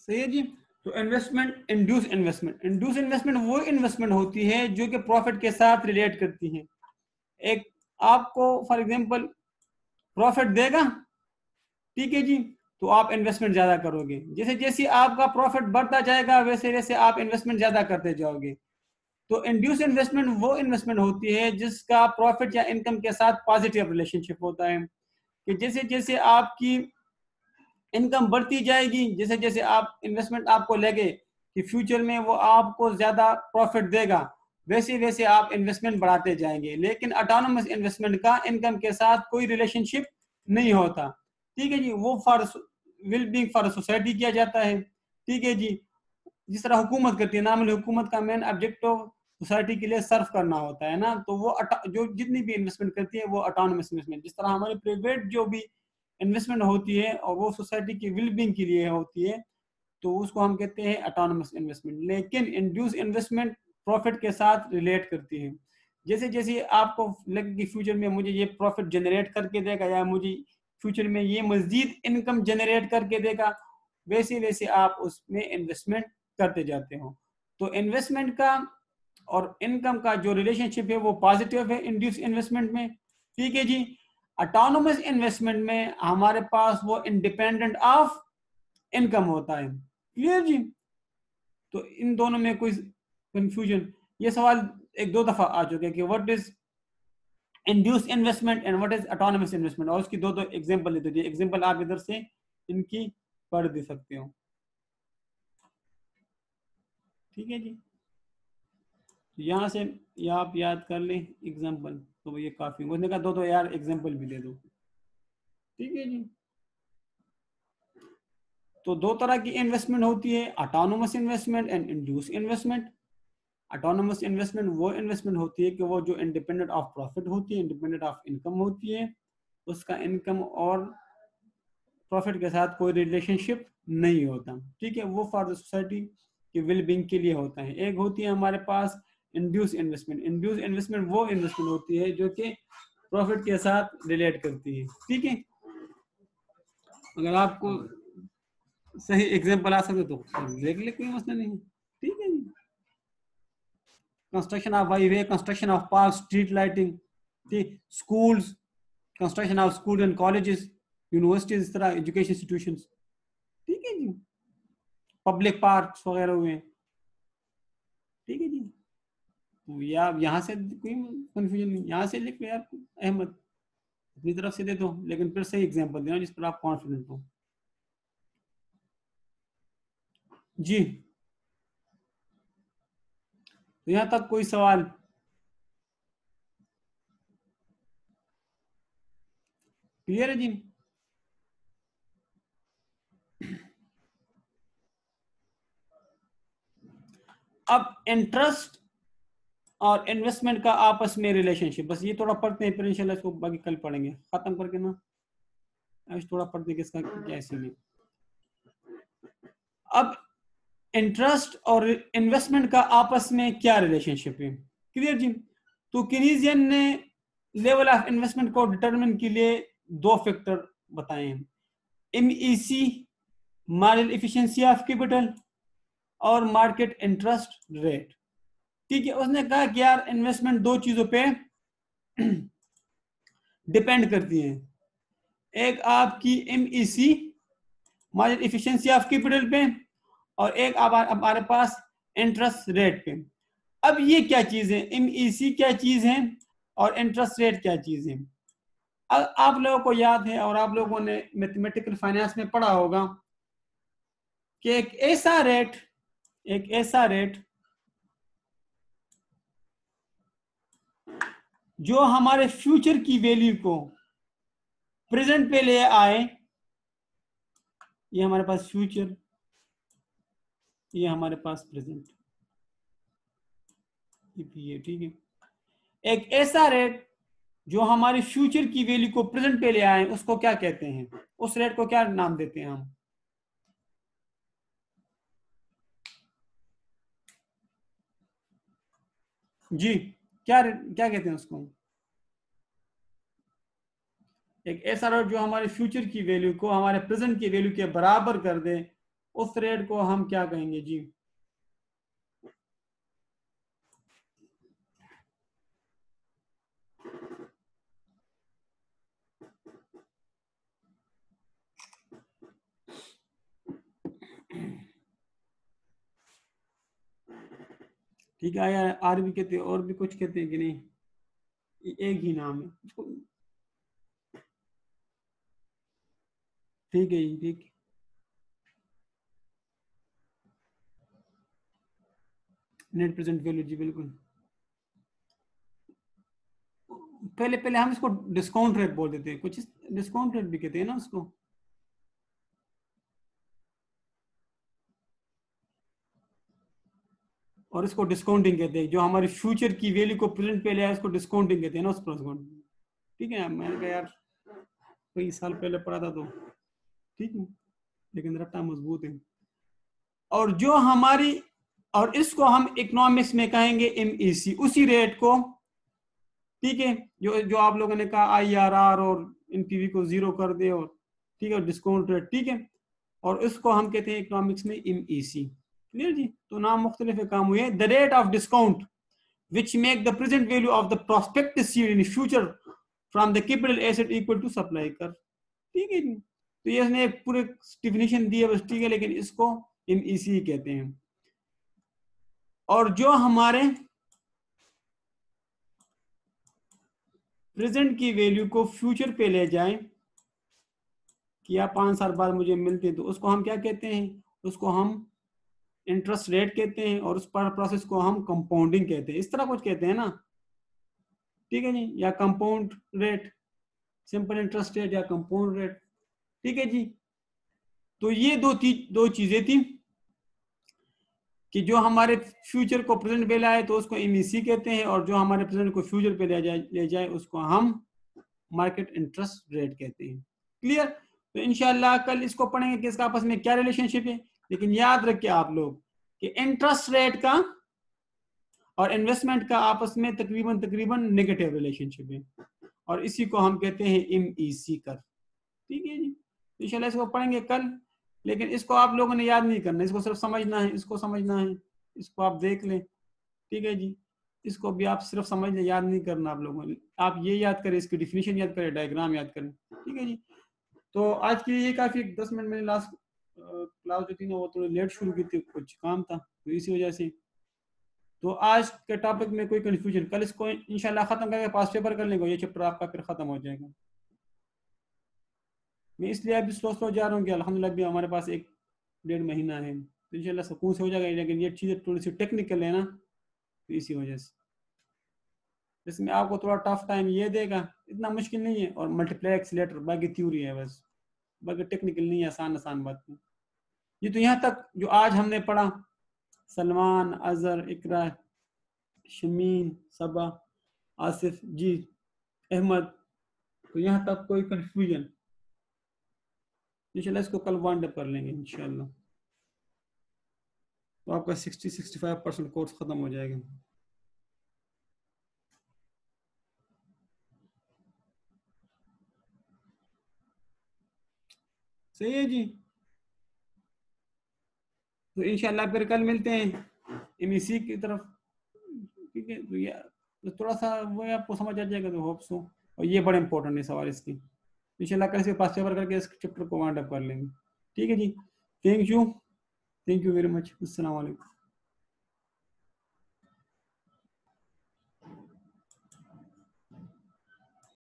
सही है जी। तो इन्वेस्टमेंट, इंड्यूस इन्वेस्टमेंट वो इन्वेस्टमेंट होती है जो कि प्रॉफिट के साथ रिलेट करती है। एक आपको फॉर एग्जांपल प्रॉफिट देगा, ठीक है जी, तो आप इन्वेस्टमेंट ज्यादा करोगे। जैसे जैसे आपका प्रॉफिट बढ़ता जाएगा वैसे वैसे आप इन्वेस्टमेंट ज्यादा करते जाओगे। तो इंड्यूस इन्वेस्टमेंट वो इन्वेस्टमेंट होती है जिसका प्रॉफिट या इनकम के साथ पॉजिटिव रिलेशनशिप होता है, कि जैसे जैसे आपकी इनकम बढ़ती जाएगी, जैसे जैसे आप इन्वेस्टमेंट आपको लगे कि फ्यूचर में वो आपको ज्यादा प्रॉफिट देगा, वैसे वैसे आप इन्वेस्टमेंट बढ़ाते जाएंगे। लेकिन ऑटोनोमस इन्वेस्टमेंट का इनकम के साथ कोई रिलेशनशिप नहीं होता, ठीक है जी। वो for will being for society किया जाता है, ठीक है जी। जिस तरह हुकूमत करती है, नॉर्मल हुकूमत का मेन ऑब्जेक्टिव सोसाइटी के लिए सर्व करना होता है ना, तो वो जो जितनी भी इन्वेस्टमेंट करती है वो ऑटोनोमस इन्वेस्टमेंट। जिस तरह हमारी प्राइवेट जो भी इन्वेस्टमेंट होती है और वो सोसाइटी की वेल बीइंग के लिए होती है, तो उसको हम कहते हैं ऑटोनोमस इन्वेस्टमेंट। लेकिन इंड्यूस इन्वेस्टमेंट प्रॉफिट के साथ रिलेट करती है। जैसे जैसे आपको लगे कि फ्यूचर में मुझे ये प्रॉफिट जनरेट करके देगा या मुझे फ्यूचर में ये मजीद इनकम जनरेट करके देगा, वैसे वैसे आप उसमें इन्वेस्टमेंट करते जाते हो। तो इन्वेस्टमेंट का और इनकम का जो रिलेशनशिप है वो पॉजिटिव है इंड्यूस इन्वेस्टमेंट में, ठीक है जी। ऑटोनोमस इन्वेस्टमेंट में हमारे पास वो इंडिपेंडेंट ऑफ इनकम होता है। क्लियर जी। तो इन दोनों में कोई कंफ्यूजन, ये सवाल एक दो दफा आ चुके हैं कि what is induce investment and what is autonomous investment, और उसकी दो दो एग्जांपल ले दीजिए। एग्जांपल आप इधर से इनकी पढ़ दे सकते हो, ठीक है जी। यहाँ से या आप याद कर लें एग्जांपल, तो ये काफी, उसने कहा दो दो यार एग्जांपल भी दे दो, ठीक है जी। तो दो तरह की इन्वेस्टमेंट होती है, autonomous investment and induce investment. Autonomous investment वो इन्वेस्टमेंट होती है कि वो जो इंडिपेंडेंट ऑफ प्रॉफिट होती है, इंडिपेंडेंट ऑफ इनकम होती है, उसका इनकम और प्रॉफिट के साथ कोई रिलेशनशिप नहीं होता, ठीक है। वो फॉर द सोसाइटी की वेल बीइंग के लिए होता है। एक होती है हमारे पास इंड्यूस इन्वेस्टमेंट। इंड्यूस इन्वेस्टमेंट वो इन्वेस्टमेंट होती है जो कि प्रॉफिट के साथ रिलेट करती है, ठीक है। अगर आपको सही एग्जांपल आ सके तो देख ले, कोई मसला नहीं, ठीक है। Construction of highway, construction of park, street lighting, ठीक, schools, construction of school and colleges, universities, इस तरह एजुकेशन इंस्टीट्यूशंस, ठीक है जी। पब्लिक पार्क्स वगैरह हुए, ठीक है जी। तो या यहाँ से कोई कंफ्यूजन नहीं, यहाँ से लिख लो यार अहमद, अपनी तरफ से दे दो, लेकिन फिर सही एग्जांपल देना जिस पर आप कॉन्फिडेंट हो जी। तो यहाँ तक कोई सवाल क्लियर है जी। अब इंटरेस्ट और इन्वेस्टमेंट का आपस में रिलेशनशिप, बस ये थोड़ा पढ़ते हैं, फिर इंशाल्लाह इसको बाकी कल पढ़ेंगे, खत्म करके ना आज थोड़ा पढ़ते हैं कि इसका क्या इसीलिए। अब इंटरेस्ट और इन्वेस्टमेंट का आपस में क्या रिलेशनशिप है, क्लियर जी। तो किनीजियन ने लेवल ऑफ इन्वेस्टमेंट को डिटरमिन के लिए दो फैक्टर बताए हैं, MEC marginal efficiency of capital और मार्केट इंटरेस्ट रेट, ठीक है। उसने कहा कि यार इन्वेस्टमेंट दो चीजों पे डिपेंड करती है, एक आपकी MEC marginal efficiency of capital पे, और एक हमारे पास इंटरेस्ट रेट पे। अब ये क्या चीज है, MEC क्या चीज है और इंटरेस्ट रेट क्या चीज है। आप लोगों को याद है और आप लोगों ने मैथमेटिकल फाइनेंस में पढ़ा होगा कि एक ऐसा रेट जो हमारे फ्यूचर की वैल्यू को प्रेजेंट पे ले आए, ये हमारे पास फ्यूचर, ये हमारे पास प्रेजेंट, EPA, ठीक है। एक ऐसा रेट जो हमारी फ्यूचर की वैल्यू को प्रेजेंट पे ले आए, उसको क्या कहते हैं? उस रेट को क्या नाम देते हैं हम? जी, क्या कहते हैं उसको? एक ऐसा रेट जो हमारे फ्यूचर की वैल्यू को हमारे प्रेजेंट की वैल्यू के बराबर कर दे, उस रेट को हम क्या कहेंगे? जी, ठीक है यार। आर भी कहते हैं, और भी कुछ कहते हैं कि नहीं? एक ही नाम है उसको। ठीक है जी, ठीक। नेट प्रेजेंट वैल्यू, जी बिल्कुल। पहले पहले हम इसको डिस्काउंट रेट बोल देते हैं, कुछ डिस्काउंट रेट भी कहते हैं ना उसको। और इसको डिस्काउंटिंग कहते हैं, जो हमारी फ्यूचर की वैल्यू को प्रेजेंट पे ले आया उसको डिस्काउंटिंग कहते हैं ना, उसको डिस्काउंट। ठीक है, मैंने कहा यार कई साल पहले पढ़ा था तो ठीक है, लेकिन रट्टा मजबूत है। और जो हमारी, और इसको हम इकोनॉमिक्स में कहेंगे MEC, उसी रेट को। ठीक है, जो जो आप लोगों ने कहा IRR और NPV को जीरो कर दे, और ठीक है डिस्काउंट रेट, ठीक है। और इसको हम कहते हैं इकोनॉमिक्स में MEC। क्लियर जी? तो नाम मुख्तलिफ काम हुए। The rate of discount which make the present value of the prospective seed in future from the capital asset equal to supply कर। ठीक है जी? तो ये इसने एक पूरे डिफिनेशन दी है बस, ठीक है, लेकिन इसको MEC कहते हैं। और जो हमारे प्रेजेंट की वैल्यू को फ्यूचर पे ले जाए कि या 5 साल बाद मुझे मिलते हैं, तो उसको हम क्या कहते हैं? उसको हम इंटरेस्ट रेट कहते हैं, और उस पर प्रोसेस को हम कंपाउंडिंग कहते हैं। इस तरह कुछ कहते हैं ना, ठीक है जी, या compound rate, simple interest rate या कंपाउंड रेट। ठीक है जी। तो ये दो चीजें थी कि जो हमारे फ्यूचर को प्रेजेंट पे लाए तो उसको MEC कहते हैं, और जो हमारे प्रेजेंट को फ्यूचर पे ले जाए उसको हम मार्केट इंटरेस्ट रेट कहते हैं। क्लियर? तो इंशाल्लाह कल इसको पढ़ेंगे कि इसका आपस में क्या रिलेशनशिप है। लेकिन याद रखिए आप लोग कि इंटरेस्ट रेट का और इन्वेस्टमेंट का आपस में तकरीबन तकरीबन नेगेटिव रिलेशनशिप है, और इसी को हम कहते हैं MEC कर। ठीक है जी, इंशाल्लाह इसको पढ़ेंगे कल। लेकिन इसको आप लोगों ने याद नहीं करना, इसको सिर्फ समझना है, इसको समझना है, इसको आप देख लें। ठीक है जी, इसको भी आप सिर्फ समझ लें, याद नहीं करना आप लोगों ने। आप ये याद करें, इसकी डिफिनीशन याद करें, डायग्राम याद करें। ठीक है जी। तो आज के लिए ये काफी। 10 मिनट मैंने लास्ट क्लास जो थी ना वो थोड़ी लेट शुरू की थी, कुछ काम था तो इसी वजह से। तो आज के टॉपिक में कोई कंफ्यूजन, कल इसको इंशाल्लाह खत्म करके पास पेपर कर लेंगे, ये चैप्टर आपका फिर खत्म हो जाएगा। मैं इसलिए अभी स्लो स्लो जा रहा हूँ कि अल्हम्दुलिल्लाह भी हमारे पास 1-1.5 महीना है, तो इंशाल्लाह सुकून से हो जाएगा। लेकिन ये चीज़ें थोड़ी सी टेक्निकल है ना, तो इसी वजह से इसमें आपको थोड़ा टफ टाइम ये देगा, इतना मुश्किल नहीं है। और मल्टीप्लाई एक्सीलेटर बाकी थ्योरी है बस, बाकी टेक्निकल नहीं है, आसान आसान बात है ये। तो यहाँ तक जो आज हमने पढ़ा, सलमान, अजहर, इकरा, शमीन, सबा, आसिफ जी, अहमद, तो यहाँ तक कोई कंफ्यूजन? इंशाल्लाह इसको कल वाइंड अप कर लेंगे इंशाल्लाह, तो आपका 60-65% कोर्स खत्म हो जाएगा। सही है जी। तो इंशाल्लाह फिर कल मिलते हैं MEC की तरफ। ठीक है, तो ये तो थोड़ा सा वो है, आपको समझ आ जाएगा तो होप सो। और ये बड़े इंपॉर्टेंट है सवाल इसकी। इंशाल्लाह कल से पास पेपर करके इस चैप्टर को वाइंड अप कर लेंगे। ठीक है जी, थैंक यू वेरी मच। अस्सलाम वालेकुम।